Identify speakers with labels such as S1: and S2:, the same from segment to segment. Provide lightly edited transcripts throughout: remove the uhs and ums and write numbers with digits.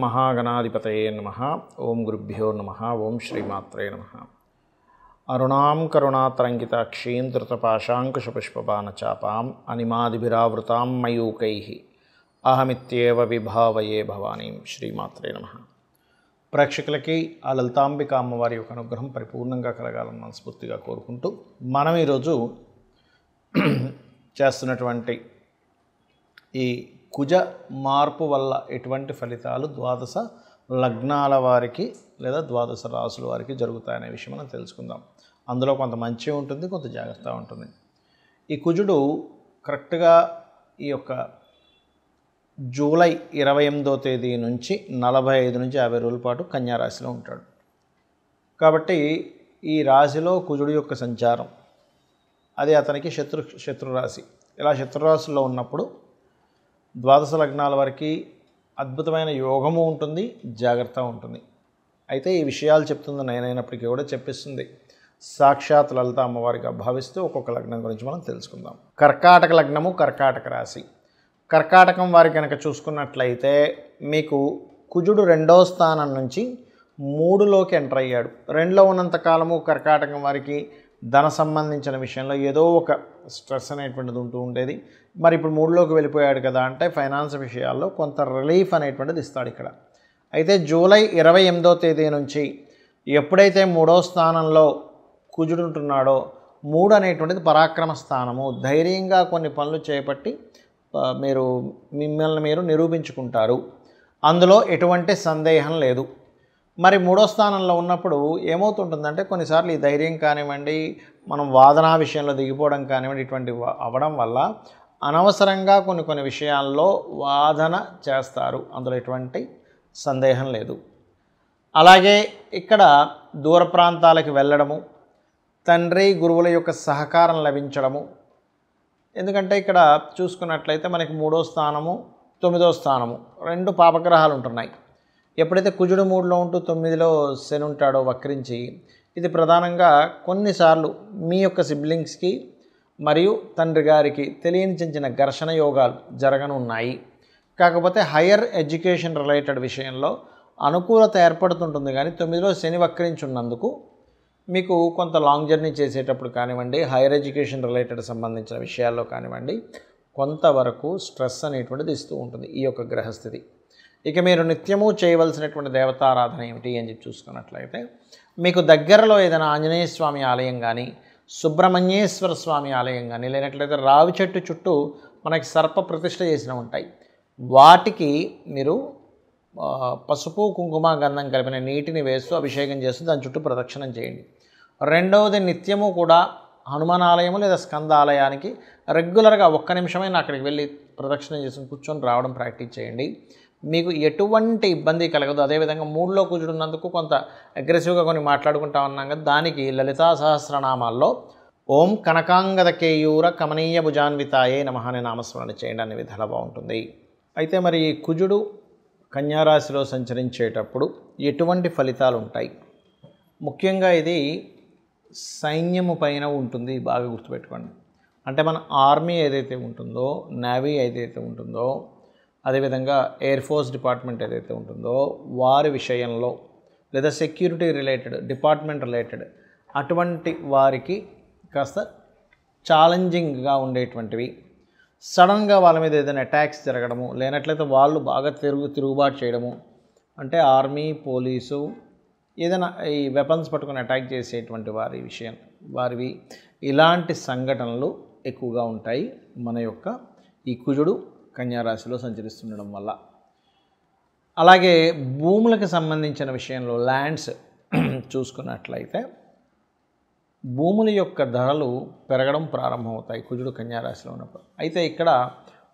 S1: మహాగణాధిపతయే నమః. ఓం గురుభ్యో నమః. ఓం శ్రీమాత్రే నమః. అరుణాం కరుణాతరంగితాక్షీం ధృతపాశాంకుశపుష్పబాణచాపాం అనిమాదిభిరావృతాం మయూకైః అహమిత్యేవ విభావయే భవానీం. శ్రీమాత్రే నమః. ప్రేక్షకులకి ఆ లలితాంబిక అమ్మవారి యొక్క అనుగ్రహం పరిపూర్ణంగా కలగాలని మనస్ఫూర్తిగా కోరుకుంటూ మనం ఈరోజు చేస్తున్నటువంటి ఈ కుజ మార్పు వల్ల ఎటువంటి ఫలితాలు ద్వాదశ లగ్నాల వారికి లేదా ద్వాదశ రాసుల వారికి జరుగుతాయనే విషయం మనం తెలుసుకుందాం. అందులో కొంత మంచి ఉంటుంది, కొంత జాగ్రత్త ఉంటుంది. ఈ కుజుడు కరెక్ట్గా ఈ యొక్క జూలై 28వ తేదీ నుంచి 45 నుంచి 50 రోజుల పాటు కన్యా రాశిలో ఉంటాడు. కాబట్టి ఈ రాశిలో కుజుడు యొక్క సంచారం అది అతనికి శత్రు రాశి. ఇలా శత్రురాశిలో ఉన్నప్పుడు ద్వాదశ లగ్నాల వారికి అద్భుతమైన యోగము ఉంటుంది, జాగ్రత్త ఉంటుంది. అయితే ఈ విషయాలు చెప్తుంది నేనైనప్పటికీ కూడా చెప్పిస్తుంది సాక్షాత్ లలిత అమ్మవారిగా భావిస్తూ ఒక్కొక్క లగ్నం గురించి మనం తెలుసుకుందాం. కర్కాటక లగ్నము, కర్కాటక రాశి. కర్కాటకం వారి కనుక చూసుకున్నట్లయితే మీకు కుజుడు 2వ స్థానం నుంచి 3లోకి ఎంటర్ అయ్యాడు. 2లో ఉన్నంతకాలము కర్కాటకం వారికి ధన సంబంధించిన విషయంలో ఏదో ఒక స్ట్రెస్ అనేటువంటిది ఉంటూ ఉండేది. మరి ఇప్పుడు 3లోకి వెళ్ళిపోయాడు కదా అంటే ఫైనాన్స్ విషయాల్లో కొంత రిలీఫ్ అనేటువంటిది ఇస్తాడు ఇక్కడ. అయితే జూలై 28వ తేదీ నుంచి ఎప్పుడైతే 3వ స్థానంలో కుజుడు ఉంటున్నాడో 3 అనేటువంటిది పరాక్రమ స్థానము. ధైర్యంగా కొన్ని పనులు చేపట్టి మిమ్మల్ని మీరు నిరూపించుకుంటారు, అందులో ఎటువంటి సందేహం లేదు. మరి 3వ స్థానంలో ఉన్నప్పుడు ఏమవుతుంటుందంటే కొన్నిసార్లు ఈ ధైర్యం కానివ్వండి, మనం వాదన విషయంలో దిగిపోవడం కానివ్వండి, ఇటువంటి అవ్వడం వల్ల అనవసరంగా కొన్ని విషయాల్లో వాదన చేస్తారు, అందులో ఎటువంటి సందేహం లేదు. అలాగే ఇక్కడ దూర ప్రాంతాలకు వెళ్ళడము, తండ్రి గురువుల యొక్క సహకారం లభించడము. ఎందుకంటే ఇక్కడ చూసుకున్నట్లయితే మనకి 3వ స్థానము 9వ స్థానము 2 పాపగ్రహాలు ఉంటున్నాయి. ఎప్పుడైతే కుజుడు 3లో ఉంటూ 9లో శని ఉంటాడో వక్రించి, ఇది ప్రధానంగా కొన్నిసార్లు మీ యొక్క సిబ్లింగ్స్కి మరియు తండ్రి గారికి తెలియని చిన్న ఘర్షణ యోగాలు జరగనున్నాయి. కాకపోతే హయ్యర్ ఎడ్యుకేషన్ రిలేటెడ్ విషయంలో అనుకూలత ఏర్పడుతుంటుంది. కానీ 9లో శని వక్రించి ఉన్నందుకు మీకు కొంత లాంగ్ జర్నీ చేసేటప్పుడు కానివ్వండి, హైయర్ ఎడ్యుకేషన్ రిలేటెడ్ సంబంధించిన విషయాల్లో కానివ్వండి, కొంతవరకు స్ట్రెస్ అనేటువంటిది ఇస్తూ ఉంటుంది ఈ యొక్క గ్రహస్థితి. ఇక మీరు నిత్యము చేయవలసినటువంటి దేవతారాధన ఏమిటి అని చెప్పి చూసుకున్నట్లయితే మీకు దగ్గరలో ఏదైనా ఆంజనేయ స్వామి ఆలయం కానీ, సుబ్రహ్మణ్యేశ్వర స్వామి ఆలయం కానీ, లేనట్లయితే రావి చెట్టు చుట్టూ మనకి సర్ప ప్రతిష్ఠ చేసినవి ఉంటాయి. వాటికి మీరు పసుపు కుంకుమ గంధం కలిపిన నీటిని వేస్తూ అభిషేకం చేస్తూ దాని చుట్టూ ప్రదక్షిణం చేయండి. రెండవది నిత్యము కూడా హనుమాన్ ఆలయము లేదా స్కంద ఆలయానికి రెగ్యులర్గా 1 నిమిషమైనా అక్కడికి వెళ్ళి ప్రదక్షిణం చేసుకుని కూర్చొని రావడం ప్రాక్టీస్ చేయండి. మీకు ఎటువంటి ఇబ్బంది కలగదు. అదేవిధంగా 3లో కుజుడు ఉన్నందుకు కొంత అగ్రెసివ్గా కొన్ని మాట్లాడుకుంటా ఉన్నాం కదా, దానికి లలితా సహస్రనామాల్లో ఓం కనకాంగద కేయూర కమనీయ భుజాన్వితాయే నమః అనే నామస్మరణ చేయండి, అనే విధాలు బాగుంటుంది. అయితే మరి కుజుడు కన్యారాశిలో సంచరించేటప్పుడు ఎటువంటి ఫలితాలు ఉంటాయి? ముఖ్యంగా ఇది సైన్యము పైన ఉంటుంది, బాగా గుర్తుపెట్టుకోండి. అంటే మన ఆర్మీ ఏదైతే ఉంటుందో, నేవీ ఏదైతే ఉంటుందో, అదేవిధంగా ఎయిర్ ఫోర్స్ డిపార్ట్మెంట్ ఏదైతే ఉంటుందో వారి విషయంలో, లేదా సెక్యూరిటీ రిలేటెడ్ డిపార్ట్మెంట్ రిలేటెడ్ అటువంటి వారికి కాస్త ఛాలెంజింగ్గా ఉండేటువంటివి, సడన్గా వాళ్ళ మీద ఏదైనా అటాక్స్ జరగడము, లేనట్లయితే వాళ్ళు బాగా తిరుగుబాటు చేయడము, అంటే ఆర్మీ పోలీసు ఏదైనా ఈ వెపన్స్ పట్టుకొని అటాక్ చేసేటువంటి వారివి ఇలాంటి సంఘటనలు ఎక్కువగా ఉంటాయి మన యొక్క ఈ కుజుడు కన్యారాశిలో సంచరిస్తుండడం వల్ల. అలాగే భూములకు సంబంధించిన విషయంలో ల్యాండ్స్ చూసుకున్నట్లయితే భూముల యొక్క ధరలు పెరగడం ప్రారంభమవుతాయి కుజుడు కన్యారాశిలో ఉన్నప్పుడు. అయితే ఇక్కడ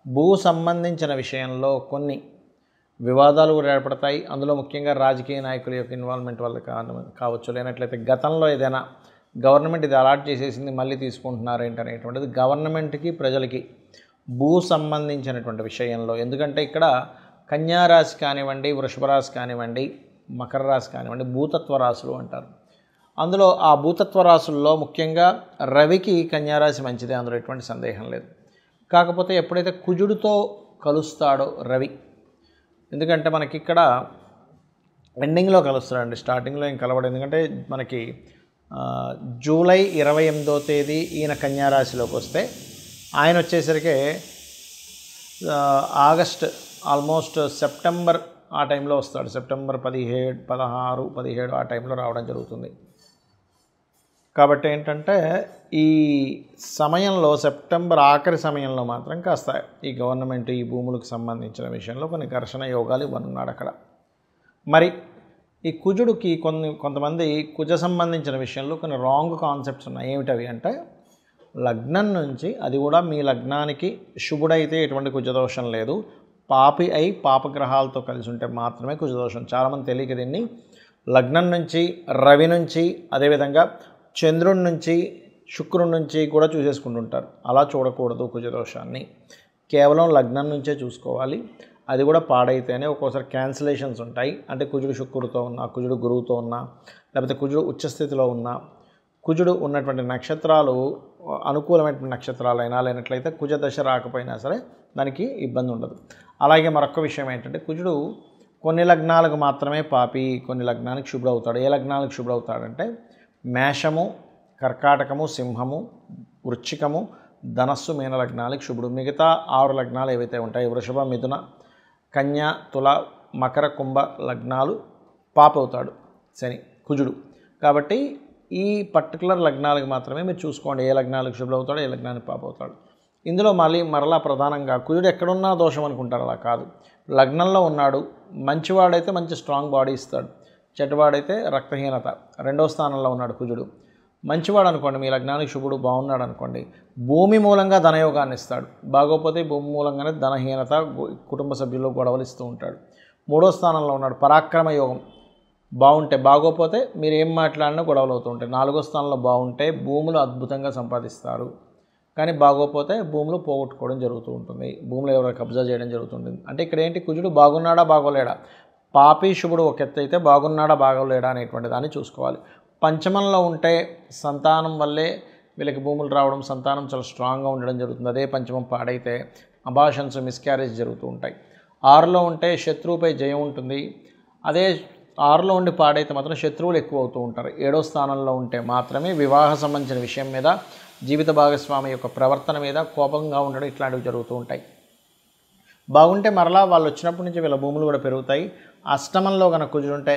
S1: భూ సంబంధించిన విషయంలో కొన్ని వివాదాలు కూడా ఏర్పడతాయి. అందులో ముఖ్యంగా రాజకీయ నాయకుల యొక్క ఇన్వాల్వ్మెంట్ వల్ల కావచ్చు, లేనట్లయితే గతంలో ఏదైనా గవర్నమెంట్ ఇది అలాట్ చేసేసింది మళ్ళీ తీసుకుంటున్నారు ఏంటనేటువంటిది గవర్నమెంట్కి ప్రజలకి భూ సంబంధించినటువంటి విషయంలో. ఎందుకంటే ఇక్కడ కన్యారాశి కానివ్వండి, వృషభ రాశి కానివ్వండి, మకర రాశి కానివ్వండి భూతత్వ రాశులు అంటారు. అందులో ఆ భూతత్వ రాశుల్లో ముఖ్యంగా రవికి కన్యారాశి మంచిదే, అందులో ఎటువంటి సందేహం లేదు. కాకపోతే ఎప్పుడైతే కుజుడితో కలుస్తాడో రవి, ఎందుకంటే మనకి ఇక్కడ ఎండింగ్లో కలుస్తాడండి, స్టార్టింగ్లో ఏం కలవడు. ఎందుకంటే మనకి జూలై 28వ తేదీ ఈయన కన్యారాశిలోకి వస్తే ఆయన వచ్చేసరికి ఆగస్ట్ ఆల్మోస్ట్ సెప్టెంబర్ ఆ టైంలో వస్తాడు. సెప్టెంబర్ 17, 16, 17 ఆ టైంలో రావడం జరుగుతుంది. కాబట్టి ఏంటంటే ఈ సమయంలో సెప్టెంబర్ ఆఖరి సమయంలో మాత్రం కాస్త ఈ గవర్నమెంట్ ఈ భూములకు సంబంధించిన విషయంలో కొన్ని ఘర్షణ యోగాలు ఇవ్వనున్నాడు అక్కడ. మరి ఈ కుజుడికి కొంతమంది కుజ సంబంధించిన విషయంలో కొన్ని రాంగ్ కాన్సెప్ట్స్ ఉన్నాయి. ఏమిటవి అంటే లగ్నం నుంచి, అది కూడా మీ లగ్నానికి శుభుడైతే ఎటువంటి కుజదోషం లేదు, పాపి అయి పాపగ్రహాలతో కలిసి ఉంటే మాత్రమే కుజదోషం. చాలామంది తెలియక దీన్ని లగ్నం నుంచి, రవి నుంచి, అదేవిధంగా చంద్రుడి నుంచి, శుక్రుడి నుంచి కూడా చూసేసుకుంటుంటారు. అలా చూడకూడదు కుజదోషాన్ని. కేవలం లగ్నం నుంచే చూసుకోవాలి. అది కూడా పాడైతేనే ఒక్కోసారి క్యాన్సిలేషన్స్ ఉంటాయి. అంటే కుజుడు శుక్రుడితో ఉన్నా, కుజుడు గురువుతో ఉన్నా, లేకపోతే కుజుడు ఉచ్చస్థితిలో ఉన్నా, కుజుడు ఉన్నటువంటి నక్షత్రాలు అనుకూలమైన నక్షత్రాలైనా లేనట్లయితే కుజ దశ రాకపోయినా సరే దానికి ఇబ్బంది ఉండదు. అలాగే మరొక విషయం ఏంటంటే కుజుడు కొన్ని లగ్నాలకు మాత్రమే పాపి, కొన్ని లగ్నానికి శుభ్రవుతాడు. ఏ లగ్నాలకు శుభ్రవుతాడంటే మేషము, కర్కాటకము, సింహము, వృశ్చికము, ధనస్సు, మీన లగ్నాలకు శుభుడు. మిగతా 6 లగ్నాలు ఏవైతే ఉంటాయి వృషభ, మిథున, కన్య, తుల, మకర, కుంభ లగ్నాలు పాపవుతాడు శని, కుజుడు. కాబట్టి ఈ పర్టికులర్ లగ్నాలకు మాత్రమే మీరు చూసుకోండి ఏ లగ్నాలకు శుభుడవుతాడో, ఏ లగ్నానికి పాపవుతాడు. ఇందులో మరలా ప్రధానంగా కుజుడు ఎక్కడున్నా దోషం అనుకుంటారు, అలా కాదు. లగ్నంలో ఉన్నాడు, మంచివాడైతే మంచి స్ట్రాంగ్ బాడీ ఇస్తాడు, చెడ్డవాడైతే రక్తహీనత. 2వ స్థానంలో ఉన్నాడు కుజుడు. మంచివాడు అనుకోండి, మీ లగ్నానికి శుభుడు బాగున్నాడు అనుకోండి, భూమి మూలంగా ధనయోగాన్ని ఇస్తాడు. బాగోపోతే భూమి మూలంగానే ధనహీనత, కుటుంబ సభ్యుల్లో గొడవలు ఇస్తూ ఉంటాడు. 3వ స్థానంలో ఉన్నాడు, పరాక్రమ యోగం బాగుంటే, బాగోపోతే మీరు ఏం మాట్లాడినా గొడవలు అవుతూ ఉంటాయి. 4వ స్థానంలో బాగుంటే భూములు అద్భుతంగా సంపాదిస్తారు, కానీ బాగోపోతే భూములు పోగొట్టుకోవడం జరుగుతూ ఉంటుంది, భూములు ఎవరైనా కబ్జా చేయడం జరుగుతుంటుంది. అంటే ఇక్కడ ఏంటి, కుజుడు బాగున్నాడా బాగోలేడా, పాపి శుభుడు ఒక ఎత్తు అయితే బాగున్నాడా బాగోలేడా అనేటువంటి దాన్ని చూసుకోవాలి. పంచమంలో ఉంటే సంతానం వల్లే వీళ్ళకి భూములు రావడం, సంతానం చాలా స్ట్రాంగ్గా ఉండడం జరుగుతుంది. అదే పంచమం పాడైతే అబాషన్స్, మిస్క్యారేజ్ జరుగుతూ ఉంటాయి. 6లో ఉంటే శత్రువుపై జయం ఉంటుంది. అదే 6లో ఉండి పాడైతే మాత్రం శత్రువులు ఎక్కువ అవుతూ ఉంటారు. 7వ స్థానంలో ఉంటే మాత్రమే వివాహ సంబంధించిన విషయం మీద, జీవిత భాగస్వామి యొక్క ప్రవర్తన మీద కోపంగా ఉండడం, ఇట్లాంటివి జరుగుతూ ఉంటాయి. బాగుంటే మరలా వాళ్ళు వచ్చినప్పటి నుంచి వీళ్ళ భూములు కూడా పెరుగుతాయి. అష్టమంలో కనుక కుజుడుంటే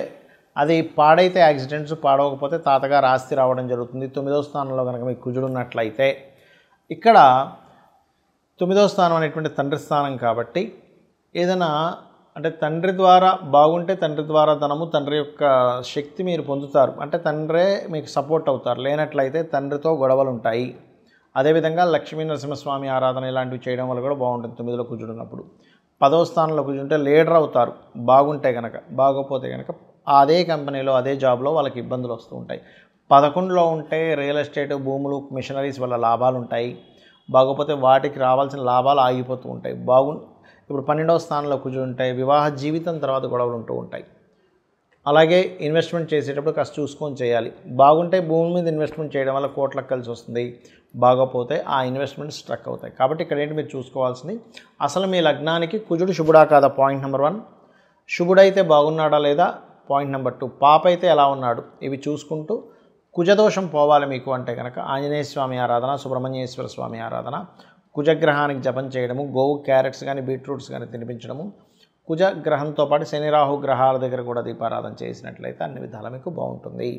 S1: అది పాడైతే యాక్సిడెంట్స్, పాడవకపోతే తాతగారు ఆస్తి రావడం జరుగుతుంది. 9వ స్థానంలో కనుక మీకు కుజుడు ఉన్నట్లయితే, ఇక్కడ 9వ స్థానం అనేటువంటి తండ్రి స్థానం కాబట్టి ఏదైనా అంటే తండ్రి ద్వారా బాగుంటే తండ్రి ద్వారా ధనము, తండ్రి యొక్క శక్తి మీరు పొందుతారు. అంటే తండ్రే మీకు సపోర్ట్ అవుతారు. లేనట్లయితే తండ్రితో గొడవలు ఉంటాయి. అదేవిధంగా లక్ష్మీ నరసింహస్వామి ఆరాధన ఇలాంటివి చేయడం వల్ల కూడా బాగుంటుంది 9లో కుజుడు ఉన్నప్పుడు. 10వ స్థానంలో కుజుంటే లీడర్ అవుతారు బాగుంటే కనుక. బాగోపోతే కనుక అదే కంపెనీలో, అదే జాబ్లో వాళ్ళకి ఇబ్బందులు వస్తూ ఉంటాయి. 11లో ఉంటే రియల్ ఎస్టేట్, భూములు, మిషనరీస్ వల్ల లాభాలు ఉంటాయి. బాగోపోతే వాటికి రావాల్సిన లాభాలు ఆగిపోతూ ఉంటాయి. ఇప్పుడు 12వ స్థానంలో కుజుడు ఉంటాయి, వివాహ జీవితం తర్వాత గొడవలు ఉంటూ ఉంటాయి. అలాగే ఇన్వెస్ట్మెంట్ చేసేటప్పుడు కాస్త చూసుకొని చేయాలి. బాగుంటే భూమి మీద ఇన్వెస్ట్మెంట్ చేయడం వల్ల కోట్లకు కలిసి వస్తుంది, బాగోపోతే ఆ ఇన్వెస్ట్మెంట్ స్ట్రక్ అవుతాయి. కాబట్టి ఇక్కడ ఏంటి మీరు చూసుకోవాల్సింది, అసలు మీ లగ్నానికి కుజుడు శుభుడా కాదా, పాయింట్ నెంబర్ 1. శుభుడైతే బాగున్నాడా లేదా, పాయింట్ నెంబర్ 2. పాప అయితే ఎలా ఉన్నాడు, ఇవి చూసుకుంటూ కుజదోషం పోవాలి మీకు అంటే కనుక ఆంజనేయ స్వామి ఆరాధన, సుబ్రహ్మణ్యేశ్వర స్వామి ఆరాధన, కుజగ్రహానికి జపం చేయడము, గోవు క్యారెట్స్ కానీ బీట్రూట్స్ కానీ తినిపించడము, కుజగ్రహంతో పాటు శని రాహు గ్రహాల దగ్గర కూడా దీపారాధన చేసినట్లయితే అన్ని విధాలా మీకు బాగుంటుంది.